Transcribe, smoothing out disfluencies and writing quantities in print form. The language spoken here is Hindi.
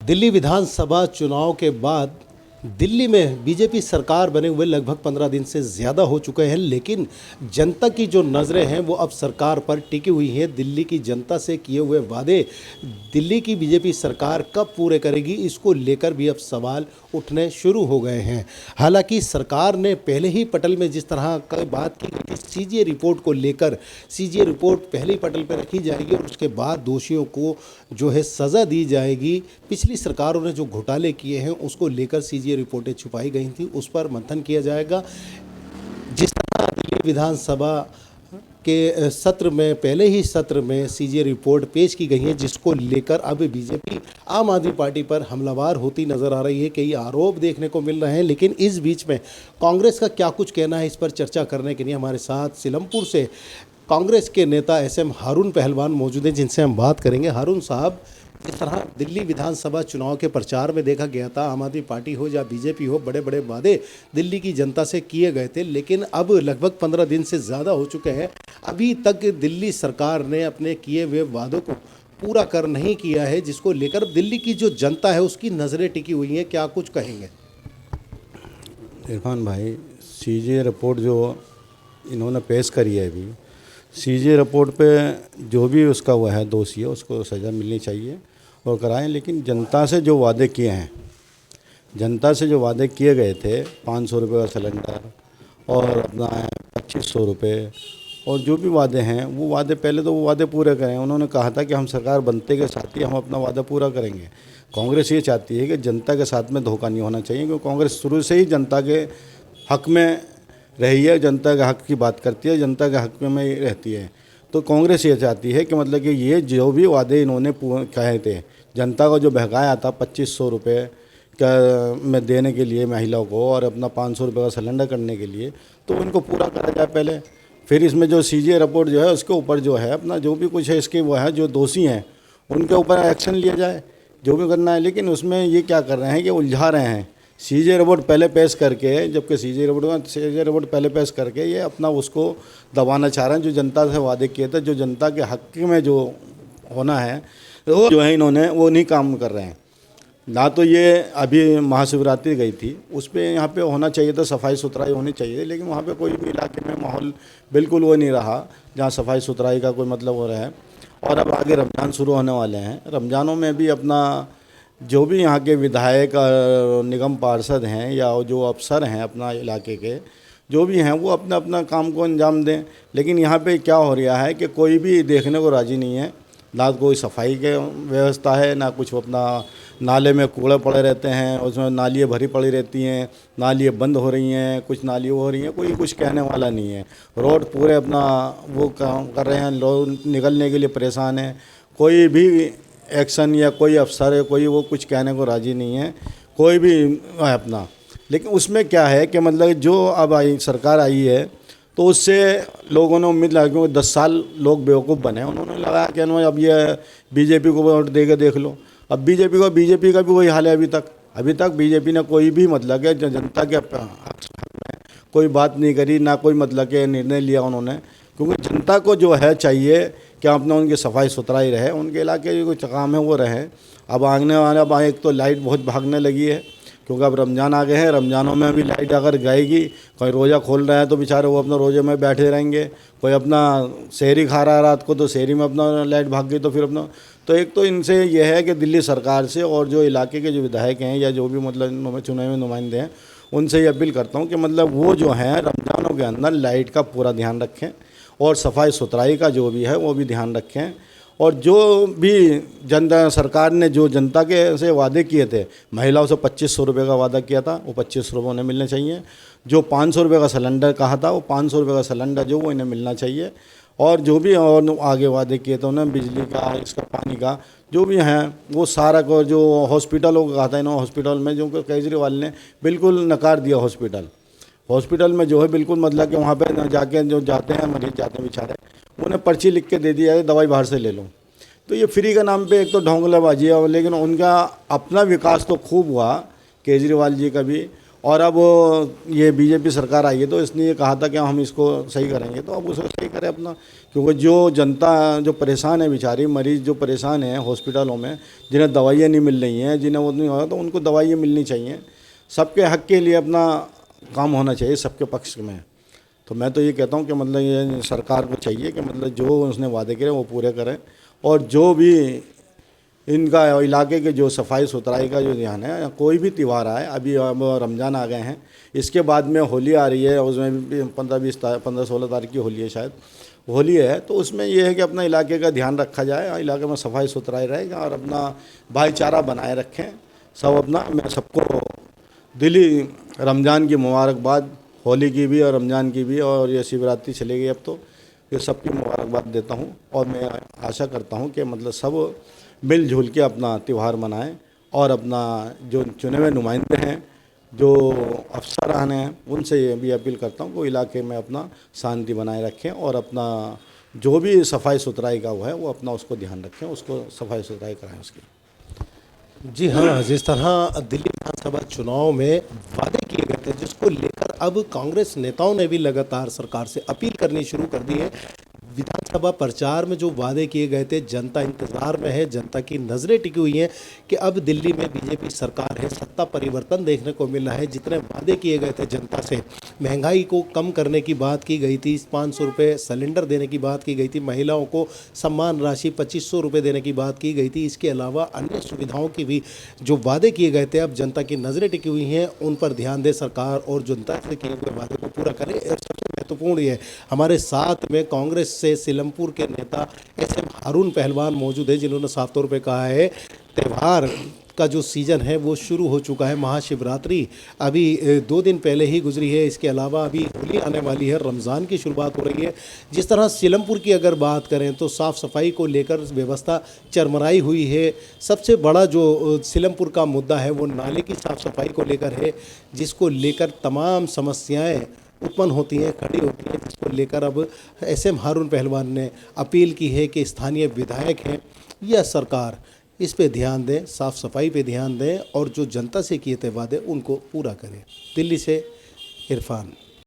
दिल्ली विधानसभा चुनाव के बाद दिल्ली में बीजेपी सरकार बने हुए लगभग 15 दिन से ज़्यादा हो चुके हैं, लेकिन जनता की जो नज़रें हैं वो अब सरकार पर टिकी हुई हैं। दिल्ली की जनता से किए हुए वादे दिल्ली की बीजेपी सरकार कब पूरे करेगी, इसको लेकर भी अब सवाल उठने शुरू हो गए हैं। हालांकि सरकार ने पहले ही पटल में जिस तरह की बात की गई थी सीजीए रिपोर्ट को लेकर, सीजीए रिपोर्ट पहले ही पटल पर रखी जाएगी और उसके बाद दोषियों को जो है सज़ा दी जाएगी। पिछली सरकारों ने जो घोटाले किए हैं उसको लेकर सीजीए रिपोर्टें छुपाई गई थी, उस पर मंथन किया जाएगा। जिस तरह दिल्ली विधानसभा के सत्र में, पहले ही सत्र में सीजीए रिपोर्ट पेश की गई है, जिसको लेकर अब बीजेपी आम आदमी पार्टी पर हमलावर होती नजर आ रही है। कई आरोप देखने को मिल रहे हैं, लेकिन इस बीच में कांग्रेस का क्या कुछ कहना है, इस पर चर्चा करने के लिए हमारे साथ सिलमपुर से कांग्रेस के नेता एसएम हारून पहलवान मौजूद हैं, जिनसे हम बात करेंगे। हारून साहब, जिस तरह दिल्ली विधानसभा चुनाव के प्रचार में देखा गया था, आम आदमी पार्टी हो या बीजेपी हो, बड़े बड़े वादे दिल्ली की जनता से किए गए थे, लेकिन अब लगभग 15 दिन से ज़्यादा हो चुके हैं, अभी तक दिल्ली सरकार ने अपने किए हुए वादों को पूरा कर नहीं किया है, जिसको लेकर दिल्ली की जो जनता है उसकी नज़रें टिकी हुई हैं। क्या कुछ कहेंगे? इरफान भाई, सीजीए रिपोर्ट जो इन्होंने पेश करी है अभी, सीजीए रिपोर्ट पे जो भी उसका हुआ है दोषी है उसको सज़ा मिलनी चाहिए और कराएं। लेकिन जनता से जो वादे किए हैं, जनता से जो वादे किए गए थे, 500 रुपये का सिलेंडर और अपना 2500 रुपये और जो भी वादे हैं वो वादे, पहले तो वो वादे पूरे करें। उन्होंने कहा था कि हम सरकार बनते के साथ ही हम अपना वादा पूरा करेंगे। कांग्रेस ये चाहती है कि जनता के साथ में धोखा नहीं होना चाहिए, क्योंकि कांग्रेस शुरू से ही जनता के हक़ में रही है, जनता के हक़ की बात करती है, जनता के हक़ में ही रहती है। तो कांग्रेस ये चाहती है कि मतलब कि ये जो भी वादे इन्होंने कहे थे, जनता को जो बहकाया था 2500 रुपये का में देने के लिए महिलाओं को और अपना 500 रुपये का सिलेंडर करने के लिए, तो उनको पूरा करा जाए पहले। फिर इसमें जो सीजीए रिपोर्ट जो है उसके ऊपर जो है अपना जो भी कुछ है इसके वो है, जो दोषी हैं उनके ऊपर एक्शन लिया जाए, जो भी करना है। लेकिन उसमें ये क्या कर रहे हैं कि उलझा रहे हैं। सीजीए रिपोर्ट पहले पेश करके, जबकि सीजीए रिपोर्ट पहले पेश करके ये अपना उसको दबाना चाह रहे हैं। जो जनता से वादे किए थे, जो जनता के हक़ में जो होना है, वो जो है इन्होंने वो नहीं काम कर रहे हैं। ना तो ये अभी महाशिवरात्रि गई थी, उस पर यहाँ पे होना चाहिए था, सफाई सुथराई होनी चाहिए, लेकिन वहाँ पे कोई भी इलाके में माहौल बिल्कुल वो नहीं रहा जहाँ सफाई सुथराई का कोई मतलब हो रहा है। और अब आगे रमज़ान शुरू होने वाले हैं, रमज़ानों में भी अपना जो भी यहाँ के विधायक, निगम पार्षद हैं या जो अफसर हैं अपना इलाके के, जो भी हैं वो अपना अपना काम को अंजाम दें। लेकिन यहाँ पे क्या हो रहा है कि कोई भी देखने को राज़ी नहीं है, ना कोई सफाई के व्यवस्था है, ना कुछ। अपना नाले में कूड़े पड़े रहते हैं, उसमें नालियाँ भरी पड़ी रहती हैं, नालियाँ बंद हो रही हैं, कुछ नालियाँ हो रही हैं, कोई कुछ कहने वाला नहीं है। रोड पूरे अपना वो काम कर रहे हैं, लोग निकलने के लिए परेशान हैं। कोई भी एक्शन या कोई अफसर है, कोई वो कुछ कहने को राज़ी नहीं है, कोई भी है अपना। लेकिन उसमें क्या है कि मतलब जो अब सरकार आई है तो उससे लोगों ने उम्मीद लगा, क्योंकि 10 साल लोग बेवकूफ़ बने, उन्होंने लगाया कि अब ये बीजेपी को वोट दे के देख लो। अब बीजेपी का भी वही हाल है। अभी तक बीजेपी ने कोई भी मतलब के जनता के में कोई बात नहीं करी, ना कोई मतलब के निर्णय लिया उन्होंने। क्योंकि जनता को जो है चाहिए कि अपना उनकी सफाई सुथराई रहे, उनके इलाके जो कुछ काम है वो रहे। अब आगने वाले, अब एक तो लाइट बहुत भागने लगी है, क्योंकि अब रमज़ान आ गए हैं। रमज़ानों में भी लाइट अगर जाएगी, कोई रोज़ा खोल रहे हैं तो बेचारे वो अपना रोज़े में बैठे रहेंगे, कोई अपना शहरी खा रहा है रात को तो शहरी में अपना लाइट भाग गई तो फिर अपना। तो एक तो इनसे यह है कि दिल्ली सरकार से और जो इलाके के जो विधायक हैं या जो भी मतलब चुने हुए नुमाइंदे हैं, उनसे ये अपील करता हूँ कि मतलब वो जो हैं रमज़ानों के अंदर लाइट का पूरा ध्यान रखें और सफाई सुथराई का जो भी है वो भी ध्यान रखें। और जो भी जनता, सरकार ने जो जनता के से वादे किए थे, महिलाओं से 2500 रुपये का वादा किया था, वो 2500 रुपये उन्हें मिलने चाहिए। जो 500 रुपये का सिलेंडर कहा था, वो 500 रुपये का सिलेंडर जो वो इन्हें मिलना चाहिए। और जो भी और आगे वादे किए थे उन्हें, बिजली का, इसका, पानी का, जो भी हैं वो सारा को, जो हॉस्पिटलों का कहा था इन्होंने, हॉस्पिटल में जो केजरीवाल ने बिल्कुल नकार दिया। हॉस्पिटल में जो है बिल्कुल मतलब कि वहाँ पे जाके जो जाते हैं मरीज, जाते हैं बेचारे, उन्हें पर्ची लिख के दे दिया है, दवाई बाहर से ले लो। तो ये फ्री का नाम पे एक तो ढोंगलाबाजी है। लेकिन उनका अपना विकास तो खूब हुआ केजरीवाल जी का भी, और अब ये बीजेपी सरकार आई है तो इसने ये कहा था कि हम इसको सही करेंगे, तो अब उसे सही करें अपना। क्योंकि जो जनता जो परेशान है, बेचारी मरीज़ जो परेशान है हॉस्पिटलों में, जिन्हें दवाइयाँ नहीं मिल रही हैं, जिन्हें वो नहीं हो रहा, तो उनको दवाइयाँ मिलनी चाहिए। सबके हक के लिए अपना काम होना चाहिए, सबके पक्ष में। तो मैं तो ये कहता हूँ कि मतलब ये सरकार को चाहिए कि मतलब जो उसने वादे करे वो पूरे करें, और जो भी इनका इलाके के जो सफाई सुथराई का जो ध्यान है, कोई भी त्यौहार आए, अभी अब रमज़ान आ गए हैं, इसके बाद में होली आ रही है, उसमें भी 15-16 तारीख की होली है शायद, होली है, तो उसमें यह है कि अपना इलाके का ध्यान रखा जाए, इलाके में सफाई सुथराई रहेगा और अपना भाईचारा बनाए रखें सब अपना। मैं सबको दिली रमज़ान की मुबारकबाद, होली की भी और रमज़ान की भी, और ये शिवरात्रि चली गई अब तो, ये सबकी मुबारकबाद देता हूँ। और मैं आशा करता हूँ कि मतलब सब मिलजुल के अपना त्यौहार मनाएं, और अपना जो चुने हुए नुमाइंदे हैं, जो अफसरान हैं, उनसे ये भी अपील करता हूँ कि इलाके में अपना शांति बनाए रखें, और अपना जो भी सफाई सुथराई का वो है वो अपना उसको ध्यान रखें, उसको सफाई सुथराई कराएं उसकी। जी हाँ, जिस तरह दिल्ली विधानसभा चुनाव में वादे किए गए थे, जिसको लेकर अब कांग्रेस नेताओं ने भी लगातार सरकार से अपील करनी शुरू कर दी है। विधानसभा प्रचार में जो वादे किए गए थे, जनता इंतजार में है, जनता की नज़रें टिकी हुई हैं कि अब दिल्ली में बीजेपी सरकार है, सत्ता परिवर्तन देखने को मिल रहा है। जितने वादे किए गए थे जनता से, महंगाई को कम करने की बात की गई थी, 500 रुपये सिलेंडर देने की बात की गई थी, महिलाओं को सम्मान राशि 2500 रुपये देने की बात की गई थी, इसके अलावा अन्य सुविधाओं की भी जो वादे किए गए थे, अब जनता की नज़रें टिकी हुई हैं, उन पर ध्यान दे सरकार और जनता से किए हुए वादे को पूरा करे। और सबसे महत्वपूर्ण ये, हमारे साथ में कांग्रेस से सीलमपुर के नेता SM हारून पहलवान मौजूद है, जिन्होंने साफ तौर पे कहा है त्यौहार का जो सीज़न है वो शुरू हो चुका है। महाशिवरात्रि अभी 2 दिन पहले ही गुजरी है, इसके अलावा अभी होली आने वाली है, रमज़ान की शुरुआत हो रही है। जिस तरह सीलमपुर की अगर बात करें तो साफ़ सफाई को लेकर व्यवस्था चरमराई हुई है। सबसे बड़ा जो सीलमपुर का मुद्दा है वो नाले की साफ़ सफाई को लेकर है, जिसको लेकर तमाम समस्याएँ उत्पन्न होती हैं, खड़ी होती हैं, जिसको लेकर अब SM हारून पहलवान ने अपील की है कि स्थानीय विधायक हैं या सरकार इस पे ध्यान दें, साफ़ सफाई पे ध्यान दें, और जो जनता से किए थे वादे उनको पूरा करें। दिल्ली से इरफान।